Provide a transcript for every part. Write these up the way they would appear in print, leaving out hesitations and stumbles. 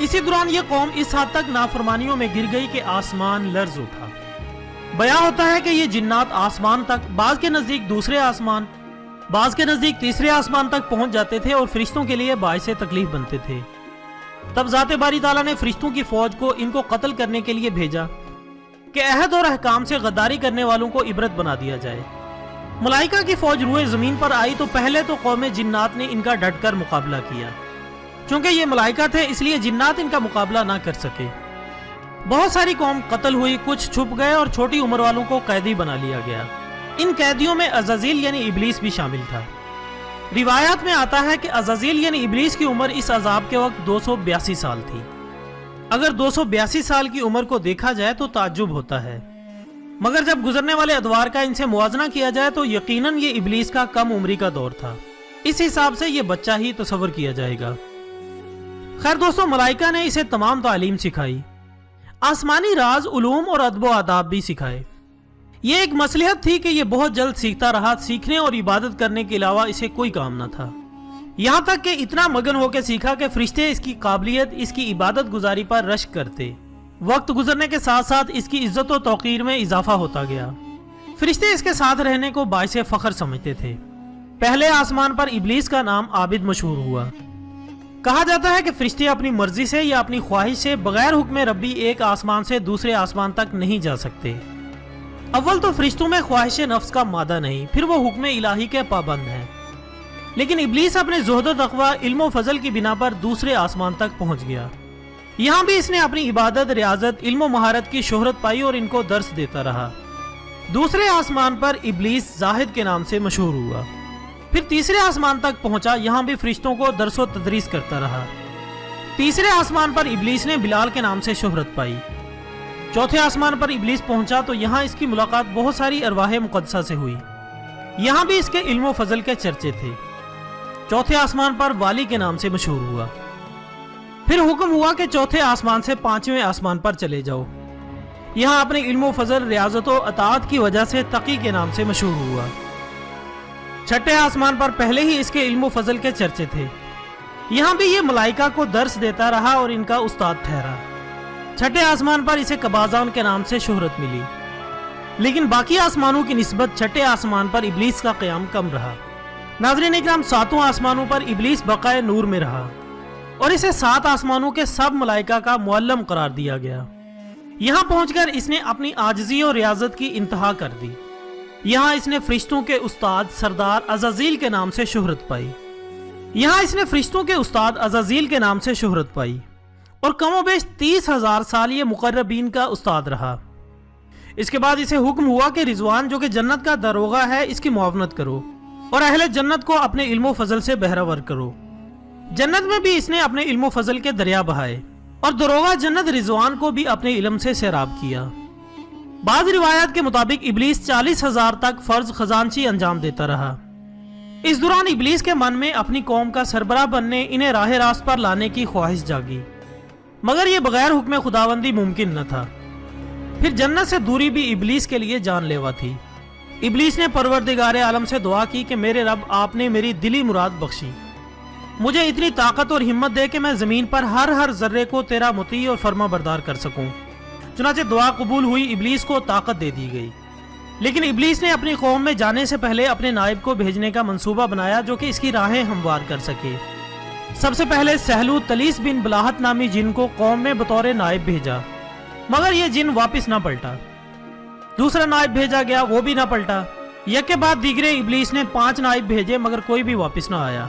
اسی دوران یہ قوم اس حد تک نافرمانیوں میں گر گئی کہ آسمان لرز اٹھا۔ بیان ہوتا ہے کہ یہ جنات آسمان تک، بعض کے نزدیک دوسرے آسمان، بعض کے نزدیک تیسرے آسمان تک پہنچ جاتے تھے اور فرشتوں کے لیے باعث تکلیف بنتے تھے۔ تب ذات باری تعالیٰ نے فرشتوں کی فوج کو ان کو قتل کرنے کے لیے بھیجا کہ عہد اور احکام سے غداری کرنے والوں کو عبرت بنا دیا جائے۔ ملائکہ کی فوج روئے زمین پر آئی تو پہلے تو قوم جنات نے ان کا ڈٹ کر مقابلہ کیا۔ چونکہ یہ ملائکہ تھے اس لیے جنات ان کا مقابلہ نہ کر سکے۔ بہت ساری قوم قتل ہوئی، کچھ چھپ گئے اور چھوٹی عمر والوں کو قیدی بنا لیا گیا۔ ان قیدیوں میں عزازیل یعنی ابلیس بھی شامل تھا۔ روایات میں آتا ہے کہ عزازیل یعنی ابلیس کی عمر اس عذاب کے وقت 282 سال تھی۔ اگر 282 سال کی عمر کو دیکھا جائے تو تعجب ہوتا ہے، مگر جب گزرنے والے ادوار کا ان سے موازنہ کیا جائے تو یقیناً یہ ابلیس کا کم عمری کا دور تھا۔ اس حساب سے یہ بچہ ہی تصور کیا جائے گا۔ خیر دوستو، ملائکہ نے اسے تمام تعلیم سکھائی، آسمانی راز، علوم اور ادب و آداب بھی سکھائے۔ یہ ایک مصلحت تھی کہ یہ بہت جلد سیکھتا رہا، سیکھنے اور عبادت کرنے کے علاوہ اسے کوئی کام نہ تھا۔ یہاں تک کہ اتنا مگن ہو کے سیکھا کہ فرشتے اس کی قابلیت، اس کی عبادت گزاری پر رشک کرتے۔ وقت گزرنے کے ساتھ ساتھ اس کی عزت و توقیر میں اضافہ ہوتا گیا۔ فرشتے اس کے ساتھ رہنے کو باعث فخر سمجھتے تھے۔ پہلے آسمان پر ابلیس کا نام عابد مشہور ہوا۔ کہا جاتا ہے کہ فرشتے اپنی مرضی سے یا اپنی خواہش سے بغیر حکم ربی ایک آسمان سے دوسرے آسمان تک نہیں جا سکتے۔ اول تو فرشتوں میں خواہش نفس کا مادہ نہیں، پھر وہ حکم الہی کے پابند ہیں۔ لیکن ابلیس اپنے زہد و تقوی، علم و فضل کی بنا پر دوسرے آسمان تک پہنچ گیا۔ یہاں بھی اس نے اپنی عبادت، ریاضت، علم و مہارت کی شہرت پائی اور ان کو درس دیتا رہا۔ دوسرے آسمان پر ابلیس زاہد کے نام سے مشہور ہوا۔ پھر تیسرے آسمان تک پہنچا، یہاں بھی فرشتوں کو درس و تدریس کرتا رہا۔ تیسرے آسمان پر ابلیس نے بلال کے نام سے شہرت پائی۔ چوتھے آسمان پر ابلیس پہنچا تو یہاں اس کی ملاقات بہت ساری ارواح مقدسہ سے ہوئی۔ یہاں بھی اس کے علم و فضل کے چرچے تھے۔ چوتھے آسمان پر والی کے نام سے مشہور ہوا۔ پھر حکم ہوا کہ چوتھے آسمان سے پانچویں آسمان پر چلے جاؤ۔ یہاں اپنے علم و فضل، ریاضت و اطاعت کی وجہ سے تقی کے نام سے مشہور ہوا۔ چھٹے آسمان پر پہلے ہی اس کے علم و فضل کے چرچے تھے۔ یہاں بھی یہ ملائکہ کو درس دیتا رہا اور ان کا استاد ٹھہرا۔ چھٹے آسمان پر اسے قبازان کے نام سے شہرت ملی۔ لیکن باقی آسمانوں کی نسبت چھٹے آسمان پر ابلیس کا قیام کم رہا۔ ناظرین اکرام، ساتوں آسمانوں پر ابلیس بقائے نور میں رہا اور اسے 7 آسمانوں کے سب ملائکہ کا معلم قرار دیا گیا۔ یہاں پہنچ کر اس نے اپنی عاجزی اور ریاضت کی انتہا کر دی۔ یہاں اس نے فرشتوں کے استاد سردار عزازیل کے نام سے شہرت پائی۔ اور کم و بیش 30,000 سال یہ مقربین کا استاد رہا۔ اس کے بعد اسے حکم ہوا کہ رضوان جو کہ جنت کا داروغہ ہے، اس کی معاونت کرو اور اہل جنت کو اپنے علم و فضل سے بہرہور کرو۔ جنت میں بھی اس نے اپنے علم و فضل کے دریا بہائے اور داروغہ جنت رضوان کو بھی اپنے علم سے سیراب کیا۔ بعض روایات کے مطابق ابلیس 40,000 تک فرض خزانچی انجام دیتا رہا۔ اس دوران ابلیس کے من میں اپنی قوم کا سربراہ بننے، انہیں راہ راست پر لانے کی خواہش جاگی، مگر یہ بغیر حکم خداوندی ممکن نہ تھا۔ پھر جنت سے دوری بھی ابلیس کے لیے جان لیوا تھی۔ ابلیس نے پروردگار عالم سے دعا کی کہ میرے رب، آپ نے میری دلی مراد بخشی، مجھے اتنی طاقت اور ہمت دے کہ میں زمین پر ہر ذرے کو تیرا مطیع اور فرما بردار کر سکوں۔ چنانچہ دعا قبول ہوئی، ابلیس کو طاقت دے دی گئی۔ لیکن ابلیس نے اپنی قوم میں جانے سے پہلے اپنے نائب کو بھیجنے کا منصوبہ بنایا جو کہ اس کی راہیں ہموار کر سکے۔ سب سے پہلے سہلو تلیس بن بلاہت نامی جن کو قوم میں بطور نائب بھیجا، مگر یہ جن واپس نہ پلٹا۔ دوسرا نائب بھیجا گیا، وہ بھی نہ پلٹا۔ یک کے بعد دیگرے ابلیس نے 5 نائب بھیجے، مگر کوئی بھی واپس نہ آیا۔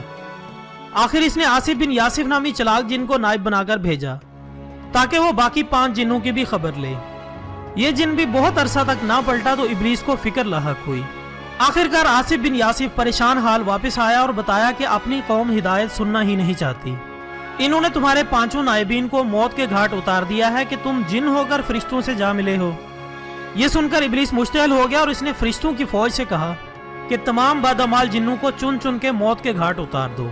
آخر اس نے آصف بن یاسف نامی چلاک جن کو نائب بنا کر بھیجا تاکہ وہ باقی 5 جنوں کی بھی خبر لے۔ یہ جن بھی بہت عرصہ تک نہ پلٹا تو ابلیس کو فکر لاحق ہوئی۔ آخرکار آصف بن یاسف پریشان حال واپس آیا اور بتایا کہ اپنی قوم ہدایت سننا ہی نہیں چاہتی۔ انہوں نے تمہارے 5 نائبین کو موت کے گھاٹ اتار دیا ہے کہ تم جن ہو کر فرشتوں سے جا ملے ہو۔ یہ سن کر ابلیس مشتعل ہو گیا اور اس نے فرشتوں کی فوج سے کہا کہ تمام بادامال جنوں کو چن چن کے موت کے گھاٹ اتار دو۔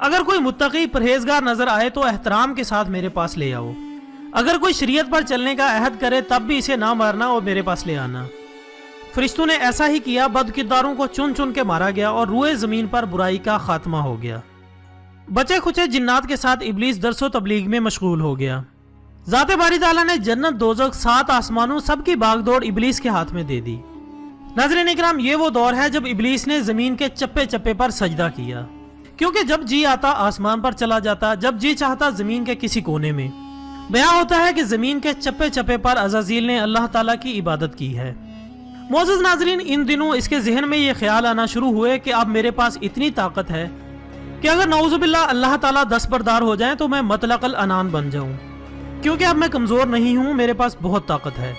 اگر کوئی متقی پرہیزگار نظر آئے تو احترام کے ساتھ میرے پاس لے آؤ۔ اگر کوئی شریعت پر چلنے کا عہد کرے تب بھی اسے نہ مارنا اور میرے پاس لے آنا۔ فرشتوں نے ایسا ہی کیا، بد کرداروں کو چن چن کے مارا گیا اور روئے زمین پر برائی کا خاتمہ ہو گیا۔ بچے کھچے جنات کے ساتھ ابلیس درس و تبلیغ میں مشغول ہو گیا۔ ذات باری تعالیٰ نے جنت، دوزخ، 7 آسمانوں سب کی باغ دوڑ ابلیس کے ہاتھ میں دے دی۔ ناظرین اکرام، یہ وہ دور ہے جب ابلیس نے زمین کے چپے چپے پر سجدہ کیا، کیونکہ جب جی آتا آسمان پر چلا جاتا، جب جی چاہتا زمین کے کسی کونے میں۔ بیان ہوتا ہے کہ زمین کے چپے چپے پر عزازیل نے اللہ تعالیٰ کی عبادت کی ہے۔ معزز ناظرین، ان دنوں اس کے ذہن میں یہ خیال آنا شروع ہوئے کہ اب میرے پاس اتنی طاقت ہے کہ اگر نعوذ باللہ اللہ تعالیٰ دستبردار ہو جائیں تو میں مطلق العنان بن جاؤں، کیونکہ اب میں کمزور نہیں ہوں، میرے پاس بہت طاقت ہے۔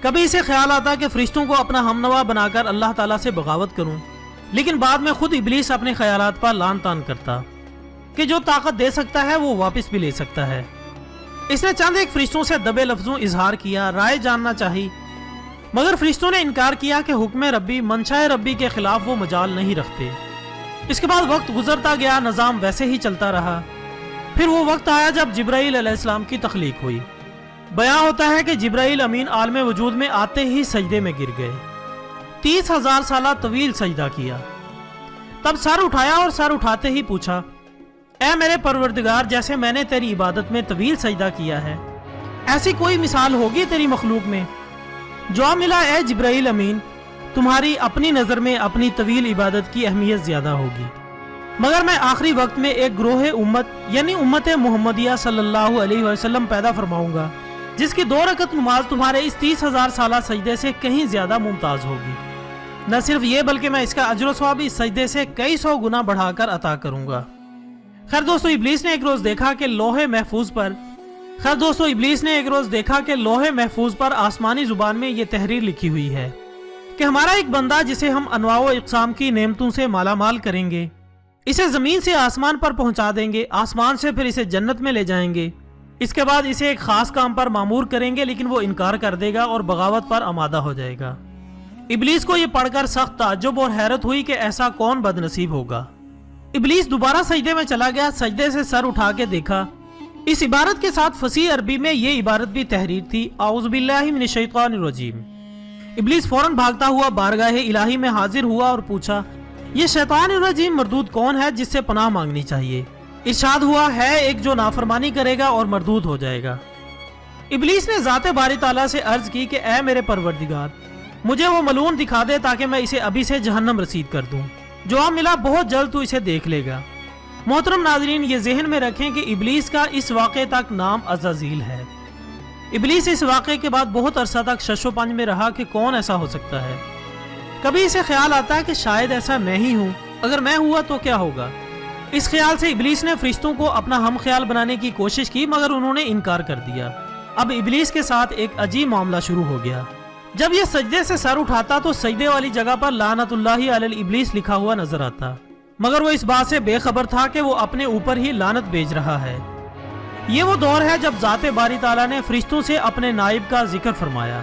کبھی اسے خیال آتا کہ فرشتوں کو اپنا ہمنوا بنا کر اللہ تعالیٰ سے بغاوت کروں، لیکن بعد میں خود ابلیس اپنے خیالات پر لان تان کرتا کہ جو طاقت دے سکتا ہے وہ واپس بھی لے سکتا ہے۔ اس نے چند ایک فرشتوں سے دبے لفظوں اظہار کیا، رائے جاننا چاہی، مگر فرشتوں نے انکار کیا کہ حکم ربی، منشاء ربی کے خلاف وہ مجال نہیں رکھتے۔ اس کے بعد وقت گزرتا گیا، نظام ویسے ہی چلتا رہا۔ پھر وہ وقت آیا جب جبرائیل علیہ السلام کی تخلیق ہوئی۔ بیان ہوتا ہے کہ جبرائیل امین عالم وجود میں آتے ہی سجدے میں گر گئے، 30,000 سالہ طویل سجدہ کیا، تب سر اٹھایا اور سر اٹھاتے ہی پوچھا، اے میرے پروردگار، جیسے میں نے تیری عبادت میں طویل سجدہ کیا ہے، ایسی کوئی مثال ہوگی تیری مخلوق میں؟ جواب ملا، اے جبرائیل امین، تمہاری اپنی نظر میں اپنی طویل عبادت کی اہمیت زیادہ ہوگی، مگر میں آخری وقت میں ایک گروہ امت یعنی امت محمدیہ صلی اللہ علیہ وسلم پیدا فرماؤں گا، جس کی 2 رکعت نماز تمہارے اس 30,000 سالہ سجدے سے کہیں زیادہ ممتاز ہوگی۔ نہ صرف یہ بلکہ میں اس کا اجر و ثواب اس سجدے سے کئی 100 گنا بڑھا کر عطا کروں گا۔ خیر دوستو، ابلیس نے ایک روز دیکھا کہ لوح محفوظ پر آسمانی زبان میں یہ تحریر لکھی ہوئی ہے کہ ہمارا ایک بندہ جسے ہم انواع و اقسام کی نعمتوں سے مالا مال کریں گے، اسے زمین سے آسمان پر پہنچا دیں گے، آسمان سے پھر اسے جنت میں لے جائیں گے، اس کے بعد اسے ایک خاص کام پر مامور کریں گے، لیکن وہ انکار کر دے گا اور بغاوت پر آمادہ ہو جائے گا۔ ابلیس کو یہ پڑھ کر سخت تعجب اور حیرت ہوئی کہ ایسا کون بد نصیب ہوگا۔ ابلیس دوبارہ سجدے میں چلا گیا، سجدے سے سر اٹھا کے دیکھا، اس عبارت کے ساتھ فصیح عربی میں یہ عبارت بھی تحریر تھی، اعوذ باللہ من الشیطان الرجیم۔ ابلیس فوراً بھاگتا ہوا بارگاہ الہی میں حاضر ہوا اور پوچھا، یہ شیطان الرجیم مردود کون ہے جس سے پناہ مانگنی چاہیے؟ ارشاد ہوا، ہے ایک جو نافرمانی کرے گا اور مردود ہو جائے گا۔ ابلیس نے ذات باری تعالیٰ سے عرض کی کہ اے میرے پروردگار، مجھے وہ ملعون دکھا دے تاکہ میں اسے ابھی سے جہنم رسید کر دوں۔ جواب ملا، بہت جلد تو اسے دیکھ لے گا۔ محترم ناظرین، یہ ذہن میں رکھیں کہ ابلیس کا اس واقعے تک نام عزازیل ہے۔ ابلیس اس واقعے کے بعد بہت عرصہ تک شش و پنج میں رہا کہ کون ایسا ہو سکتا ہے۔ کبھی اسے خیال آتا ہے کہ شاید ایسا میں ہی ہوں، اگر میں ہوا تو کیا ہوگا۔ اس خیال سے ابلیس نے فرشتوں کو اپنا ہم خیال بنانے کی کوشش کی، مگر انہوں نے انکار کر دیا۔ اب ابلیس کے ساتھ ایک عجیب معاملہ شروع ہو گیا۔ جب یہ سجدے سے سر اٹھاتا تو سجدے والی جگہ پر لعنت اللہ علی الابلیس لکھا ہوا نظر آتا، مگر وہ اس بات سے بے خبر تھا کہ وہ اپنے اوپر ہی لعنت بھیج رہا ہے۔ یہ وہ دور ہے جب ذات باری تعالیٰ نے فرشتوں سے اپنے نائب کا ذکر فرمایا۔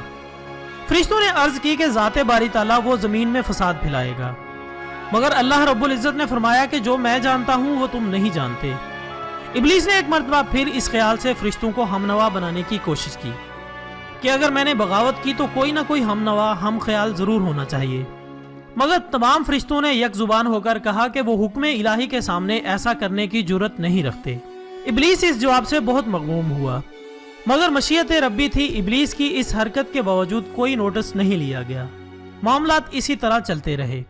فرشتوں نے عرض کی کہ ذات باری تعالیٰ وہ زمین میں فساد پھیلائے گا، مگر اللہ رب العزت نے فرمایا کہ جو میں جانتا ہوں وہ تم نہیں جانتے۔ ابلیس نے ایک مرتبہ پھر اس خیال سے فرشتوں کو ہمنوا بنانے کی کوشش کی کہ اگر میں نے بغاوت کی تو کوئی نہ کوئی ہمنوا ہم خیال ضرور ہونا چاہیے، مگر تمام فرشتوں نے یک زبان ہو کر کہا کہ وہ حکم الہی کے سامنے ایسا کرنے کی جرت نہیں رکھتے۔ ابلیس اس جواب سے بہت مغموم ہوا، مگر مشیت ربی تھی، ابلیس کی اس حرکت کے باوجود کوئی نوٹس نہیں لیا گیا۔ معاملات اسی طرح چلتے رہے۔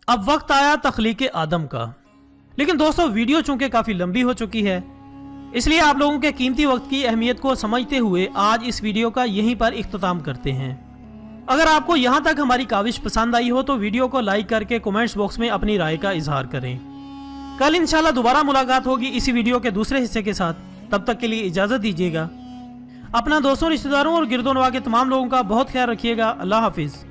اب وقت آیا تخلیق آدم کا، لیکن دوستو ویڈیو چونکہ کافی لمبی ہو چکی ہے، اس لیے آپ لوگوں کے قیمتی وقت کی اہمیت کو سمجھتے ہوئے آج اس ویڈیو کا یہیں پر اختتام کرتے ہیں۔ اگر آپ کو یہاں تک ہماری کاوش پسند آئی ہو تو ویڈیو کو لائک کر کے کمنٹس باکس میں اپنی رائے کا اظہار کریں۔ کل انشاءاللہ دوبارہ ملاقات ہوگی اسی ویڈیو کے دوسرے حصے کے ساتھ، تب تک کے لیے اجازت دیجیے گا۔ اپنا دوستوں، رشتہ داروں اور گرد و نواح کے تمام لوگوں کا بہت خیال رکھیے گا۔ اللہ حافظ۔